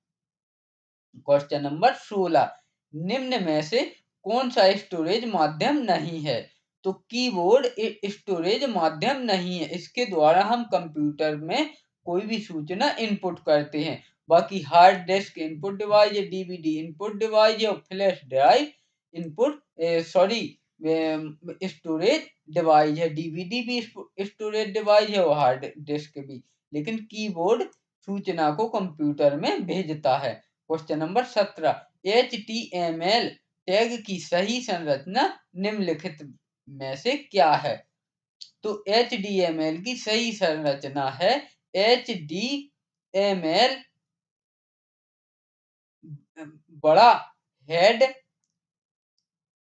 क्वेश्चन नंबर 16, निम्न में से कौन सा स्टोरेज माध्यम नहीं है? तो कीबोर्ड स्टोरेज माध्यम नहीं है, इसके द्वारा हम कंप्यूटर में कोई भी सूचना इनपुट करते हैं। बाकी हार्ड डिस्क इनपुट डिवाइस है, डीवीडी इनपुट डिवाइस है, और flash drive input storage device है। डीवीडी भी स्टोरेज डिवाइस है और हार्ड डिस्क भी, लेकिन कीबोर्ड सूचना को कंप्यूटर में भेजता है। क्वेश्चन नंबर 17, HTML टैग की सही संरचना निम्नलिखित में से क्या है? तो HTML की सही संरचना है HTML बड़ा हेड,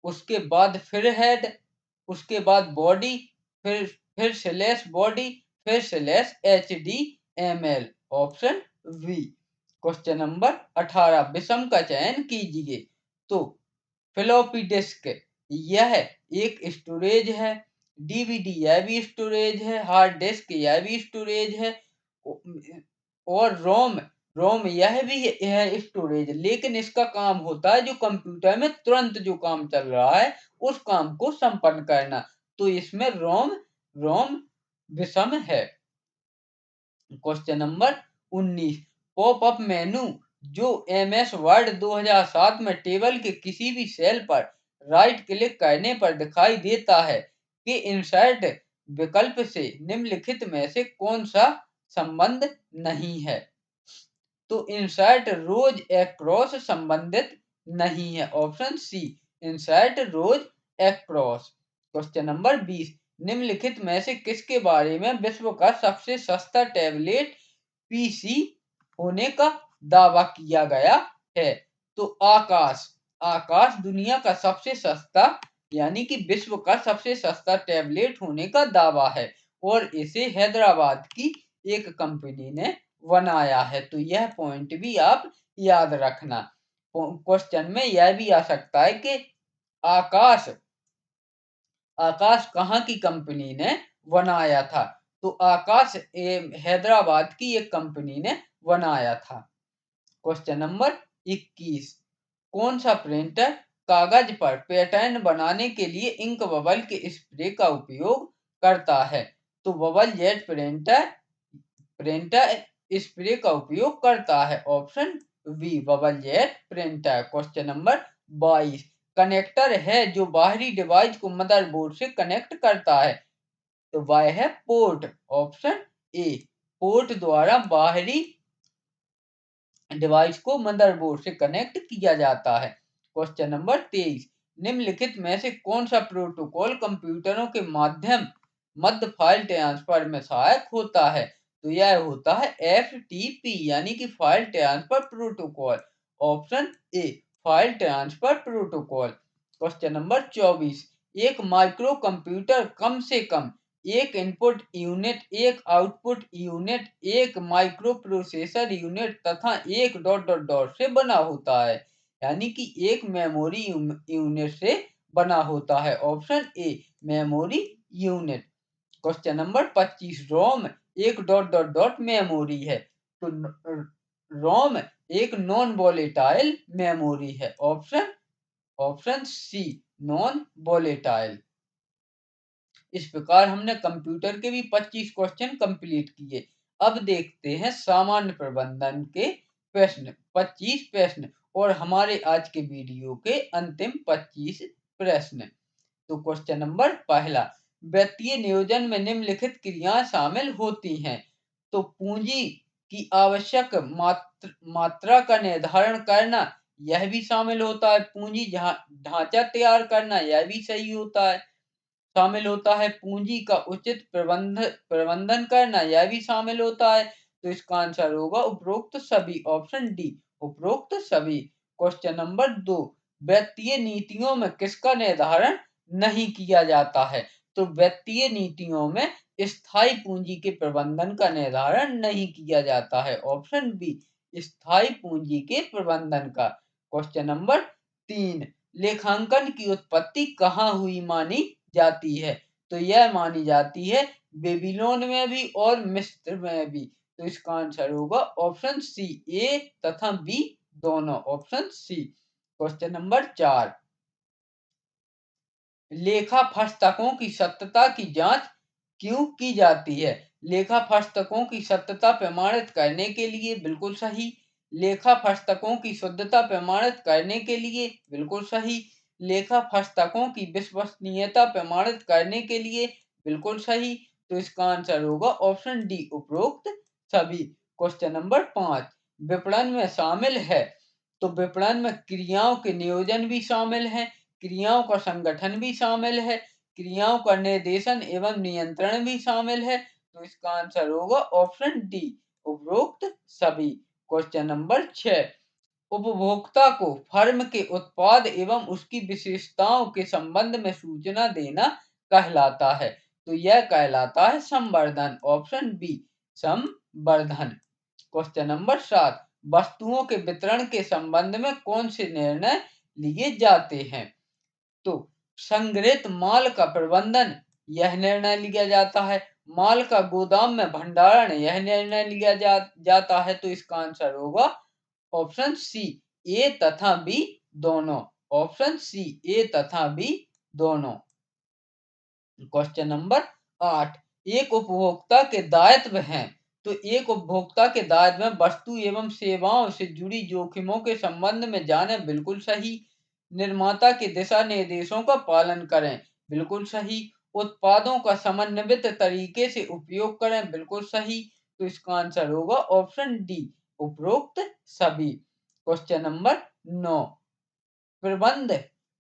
उसके बाद फिर हेड, उसके बाद बॉडी, फिर स्लैश बॉडी, फिर slash HTML। Option B. Question number 18, विषम का चयन कीजिए। तो फ्लॉपी डिस्क यह एक स्टोरेज है, डीवीडी यह भी स्टोरेज है, हार्ड डिस्क यह भी स्टोरेज है, और रोम रोम यह भी है स्टोरेज। लेकिन इसका काम होता है जो कंप्यूटर में तुरंत जो काम चल रहा है उस काम को संपन्न करना, तो इसमें रोम रोम विषम है। क्वेश्चन नंबर 19, पॉपअप मेनू जो MS वर्ड 2007 में टेबल के किसी भी सेल पर राइट क्लिक करने पर दिखाई देता है कि इंसर्ट विकल्प से निम्नलिखित में से कौन सा संबंध नहीं है? तो इंसर्ट रोज एक्रॉस संबंधित नहीं है। ऑप्शन सी, इंसर्ट रोज एक्रॉस। क्वेश्चन नंबर 20, निम्नलिखित में से किसके बारे में विश्व का सबसे सस्ता टैबलेट पीसी होने का दावा किया गया है? तो आकाश आकाश दुनिया का सबसे सस्ता, यानी कि विश्व का सबसे सस्ता टैबलेट होने का दावा है, और इसे हैदराबाद की एक कंपनी ने बनाया है। तो यह पॉइंट भी आप याद रखना। क्वेश्चन में यह भी आ सकता है कि आकाश आकाश कहाँ की कंपनी ने बनाया था? तो आकाश हैदराबाद की एक कंपनी ने बनाया था। क्वेश्चन नंबर 21 कौन सा प्रिंटर कागज पर पैटर्न बनाने के लिए इंक बबल के स्प्रे का उपयोग करता है? तो bubble jet printer printer spray का उपयोग करता है। Option B bubble jet printer. Question number 22 connector है जो बाहरी डिवाइस को मदरबोर्ड से कनेक्ट करता है। तो वह है पोर्ट। ऑप्शन ए पोर्ट द्वारा बाहरी डिवाइस को मदरबोर्ड से कनेक्ट किया जाता है। क्वेश्चन नंबर 23 निम्नलिखित में से कौन सा प्रोटोकॉल कंप्यूटरों के माध्यम मध्य फाइल ट्रांसफर में सहायक होता है? तो यह होता है FTP यानी कि file transfer protocol. Option A file transfer protocol. Question number 24 एक माइक्रो कंप्यूटर कम से कम एक इनपुट यूनिट, एक आउटपुट यूनिट, एक माइक्रो प्रोसेसर यूनिट तथा एक डॉट डॉट डॉट से बना होता है। यानी कि एक मेमोरी यूनिट से बना होता है। Option A memory unit. Question number 25 ROM एक डॉट डॉट डॉट मेमोरी है। तो रोम एक नॉन वोलेटाइल मेमोरी है। Option option C non volatile. इस प्रकार हमने कंप्यूटर के भी 25 क्वेश्चन कंप्लीट किए। अब देखते हैं सामान्य प्रबंधन के प्रश्न, 25 प्रश्न और हमारे आज के वीडियो के अंतिम 25 प्रश्न। तो क्वेश्चन नंबर पहला वित्तीय नियोजन में निम्नलिखित क्रियाएं शामिल होती हैं। तो पूंजी की आवश्यक मात्रा का निर्धारण करना यह भी शामिल होता है। पूंजी ढांचा तैयार करना यह भी सही होता है, शामिल होता है। पूंजी का उचित प्रबंधन करना यह भी शामिल होता है। तो इसका आंसर होगा उपरोक्त सभी। ऑप्शन डी उपरोक्त सभी। क्वेश्चन नंबर 2 वित्तीय नीतियों में किसका निर्धारण नहीं किया जाता है? तो वित्तीय नीतियों में स्थायी पूंजी के प्रबंधन का निर्धारण नहीं किया जाता है। ऑप्शन बी स्थायी पूंजी के प्रबंधन का। क्वेश्चन नंबर 3 लेखांकन की उत्पत्ति कहाँ हुई मानी जाती है? तो यह मानी जाती है बेबीलोन में भी और मिस्र में भी। तो इसका आंसर होगा ऑप्शन सी ए तथा बी दोनों। Option C. क्वेश्चन नंबर 4 लेखा पुस्तकों की सत्यता की जांच क्यों की जाती है? लेखा पुस्तकों की सत्यता प्रमाणित करने के लिए, बिल्कुल सही। लेखा पुस्तकों की शुद्धता प्रमाणित करने के लिए, बिल्कुल सही। लेखा पुस्तकों की विश्वसनीयता प्रमाणित करने के लिए, बिल्कुल सही। तो इसका आंसर होगा ऑप्शन डी उपरोक्त सभी। क्वेश्चन नंबर 5 विपणन में शामिल है। तो विपणन में क्रियाओं के नियोजन भी शामिल है, क्रियाओं का संगठन भी शामिल है, क्रियाओं का निर्देशन एवं नियंत्रण भी शामिल है। तो इसका आंसर होगा ऑप्शन डी उपरोक्त सभी। क्वेश्चन नंबर 6 उपभोक्ता को फर्म के उत्पाद एवं उसकी विशेषताओं के संबंध में सूचना देना कहलाता है। तो यह कहलाता है संवर्धन। ऑप्शन बी संवर्धन। क्वेश्चन नंबर 7 वस्तुओं के वितरण के संबंध में कौन से निर्णय लिए जाते हैं? तो संग्रहित माल का प्रबंधन यह निर्णय लिया जाता है। माल का गोदाम में भंडारण यह निर्णय लिया जाता है। तो इसका आंसर होगा ऑप्शन सी ए तथा बी दोनों। ऑप्शन सी ए तथा बी दोनों। क्वेश्चन नंबर 8 एक उपभोक्ता के दायित्व हैं। तो एक उपभोक्ता के दायित्व में वस्तु एवं सेवाओं से जुड़ी जोखिमों के संबंध में जाने, बिल्कुल सही। निर्माता के दिशा निर्देशों का पालन करें, बिल्कुल सही। उत्पादों का समन्वित तरीके से उपयोग करें, बिल्कुल सही। तो इसका आंसर होगा ऑप्शन डी उपरोक्त सभी। क्वेश्चन नंबर 9 प्रबंध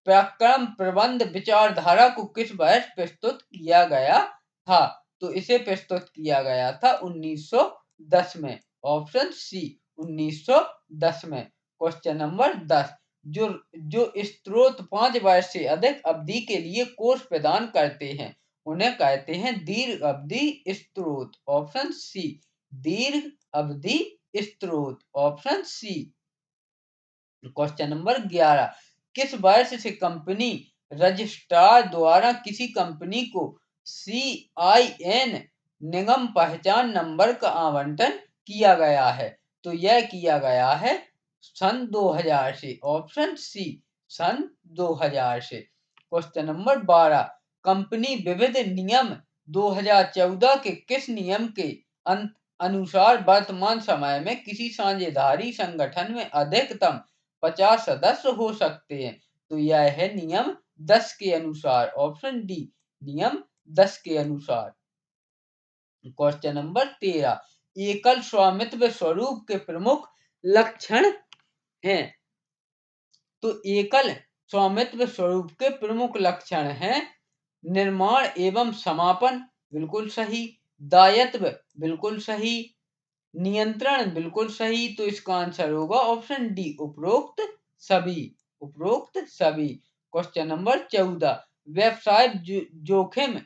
पराक्रम प्रबंध विचारधारा को किस वर्ष प्रस्तुत किया गया था? तो इसे प्रस्तुत किया गया था 1910 में। ऑप्शन सी 1910 में। क्वेश्चन नंबर 10 जो जो स्त्रोत 5 वर्ष से अधिक अवधि के लिए कोर्स प्रदान करते हैं उन्हें कहते हैं दीर्घ अवधि स्त्रोत। ऑप्शन सी दीर्घ अवधि स्त्रोत। Option C. क्वेश्चन नंबर 11 किस वर्ष से कंपनी रजिस्ट्रार द्वारा किसी कंपनी को CIN निगम पहचान नंबर का आवंटन किया गया है? तो यह किया गया है सन 2000 से। ऑप्शन सी सन 2000 से। क्वेश्चन नंबर 12, कंपनी विविध नियम 2014 के किस नियम के अनुसार वर्तमान समय में किसी साझेदारी संगठन में अधिकतम 50 सदस्य हो सकते हैं? तो यह है नियम 10 के अनुसार। ऑप्शन डी नियम 10 के अनुसार। क्वेश्चन नंबर 13, एकल स्वामित्व स्वरूप के प्रमुख लक्षण हैं। तो एकल स्वामित्व स्वरूप के प्रमुख लक्षण हैं निर्माण एवं समापन, बिल्कुल सही। दायित्व, बिल्कुल सही। नियंत्रण, बिल्कुल सही। तो इसका आंसर होगा ऑप्शन डी उपरोक्त सभी। उपरोक्त सभी। क्वेश्चन नंबर 14, जोखिम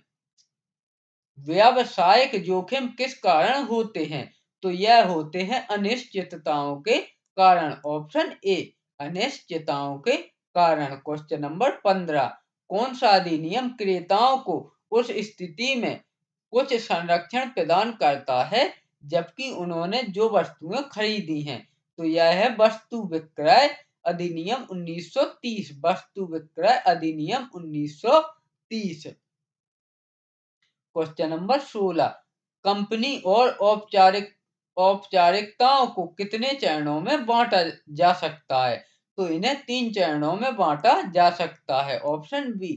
व्यावसायिक जोखिम किस कारण होते हैं? तो यह होते हैं अनिश्चितताओं के कारण। ऑप्शन ए अनिश्चितताओं के कारण। क्वेश्चन नंबर 15, कौन सा अधिनियम क्रेताओं को उस स्थिति में कुछ संरक्षण प्रदान करता है जबकि उन्होंने जो वस्तुएं खरीदी हैं? तो यह है वस्तु विक्रय अधिनियम 1930। वस्तु विक्रय अधिनियम 1930। क्वेश्चन नंबर 16, कंपनी और औपचारिकताओं को कितने चरणों में बांटा जा सकता है? तो इन्हें 3 चरणों में बांटा जा सकता है। ऑप्शन बी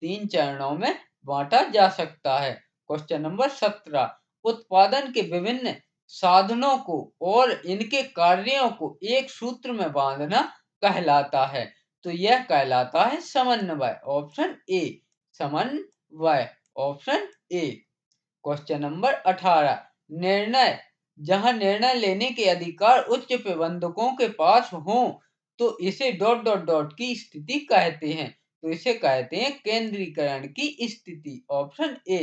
3 चरणों में बांटा जा सकता है। क्वेश्चन नंबर 17, उत्पादन के विभिन्न साधनों को और इनके कार्यों को एक सूत्र में बांधना कहलाता है। तो यह कहलाता है समन्वय। ऑप्शन ए समन्वय। Option A. क्वेश्चन नंबर 18, निर्णय जहां निर्णय लेने के अधिकार उच्च प्रबंधकों के पास हो तो इसे डॉट डॉट डॉट की स्थिति कहते हैं। तो इसे कहते हैं केंद्रीकरण की स्थिति। ऑप्शन ए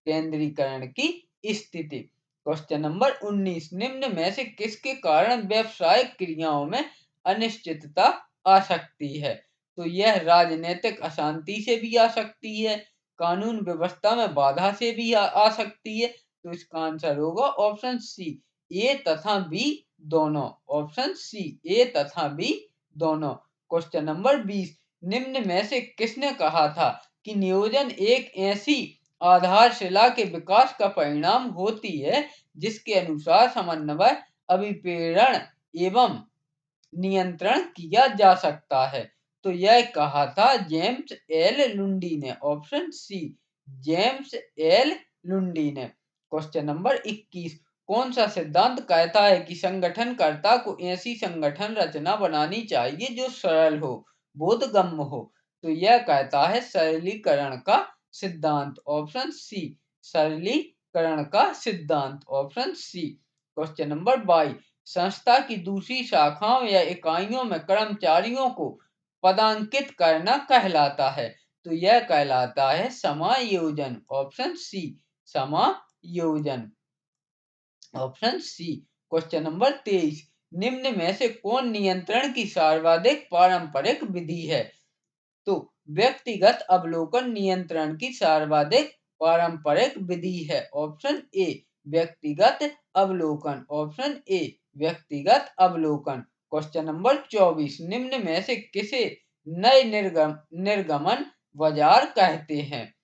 केंद्रीकरण की स्थिति। क्वेश्चन नंबर 19, निम्न में से किसके कारण व्यवसायिक क्रियाओं में अनिश्चितता आ सकती है? तो यह राजनीतिक अशांति से भी आ सकती है, कानून व्यवस्था में बाधा से भी आ सकती है। तो इसका आंसर होगा ऑप्शन सी ए तथा बी दोनों। ऑप्शन सी ए तथा बी दोनों। क्वेश्चन नंबर 20, निम्न में से किसने कहा था कि नियोजन एक ऐसी आधारशिला के विकास का परिणाम होती है जिसके अनुसार समन्वय, अभिप्रेरण एवं नियंत्रण किया जा सकता है? तो यह कहा था जेम्स एल लुंडी ने। ऑप्शन सी जेम्स एल लुंडी ने। क्वेश्चन नंबर 21, कौन सा सिद्धांत कहता है कि संगठनकर्ता को ऐसी संगठन रचना बनानी चाहिए जो सरल हो, बोधगम्य हो? तो यह कहता है सरलीकरण का सिद्धांत। ऑप्शन सी सरलीकरण का सिद्धांत। Option C. क्वेश्चन नंबर 22, संस्था की दूसरी शाखाओं या इकाइयों में कर्मचारियों को पदांकित करना कहलाता है। तो यह कहलाता है समायोजन। ऑप्शन सी समायोजन। Option C. क्वेश्चन नंबर 23, निम्न में से कौन नियंत्रण की सर्वाधिक पारंपरिक विधि है? तो व्यक्तिगत अवलोकन नियंत्रण की सर्वाधिक पारंपरिक विधि है। ऑप्शन ए व्यक्तिगत अवलोकन। ऑप्शन ए व्यक्तिगत अवलोकन। क्वेश्चन नंबर 24, निम्न में से किसे नए निर्गमन बाजार कहते हैं?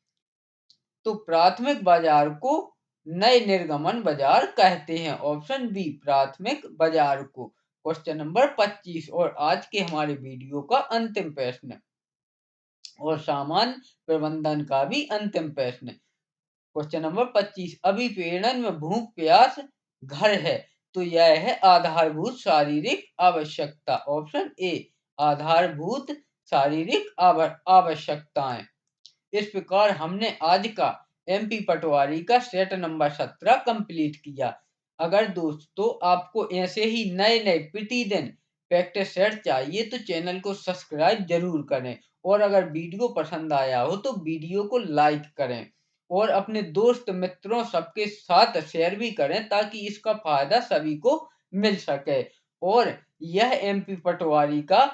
तो प्राथमिक बाजार को नए निर्गमन बाजार कहते हैं। ऑप्शन बी प्राथमिक बाजार को। क्वेश्चन नंबर 25 और आज के हमारे वीडियो का अंतिम प्रश्न और सामान प्रबंधन का भी अंतिम प्रश्न। क्वेश्चन नंबर 25, अभिप्रेरण में भूख प्यास घर है। तो यह है आधारभूत शारीरिक आवश्यकता। ऑप्शन ए आधारभूत शारीरिक आवश्यकताएं। इस प्रकार हमने आज का एमपी पटवारी का सेट नंबर 17 कंप्लीट किया। अगर दोस्तों आपको ऐसे ही नए नए प्रतिदिन प्रैक्टिस सेट चाहिए तो चैनल को सब्सक्राइब जरूर करें और अगर वीडियो पसंद आया हो तो वीडियो को लाइक करें और अपने दोस्त मित्रों सबके साथ शेयर भी करें ताकि इसका फायदा सभी को मिल सके। और यह एमपी पटवारी का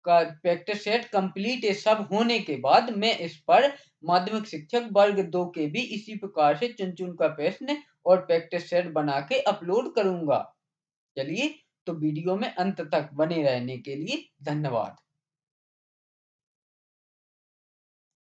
प्रैक्टिस सेट कंप्लीट सब होने के बाद मैं इस पर माध्यमिक शिक्षक वर्ग 2 के भी इसी प्रकार से चुन चुन का प्रश्न और प्रैक्टिस सेट बना के अपलोड करूंगा। चलिए तो वीडियो में अंत तक बने रहने के लिए धन्यवाद।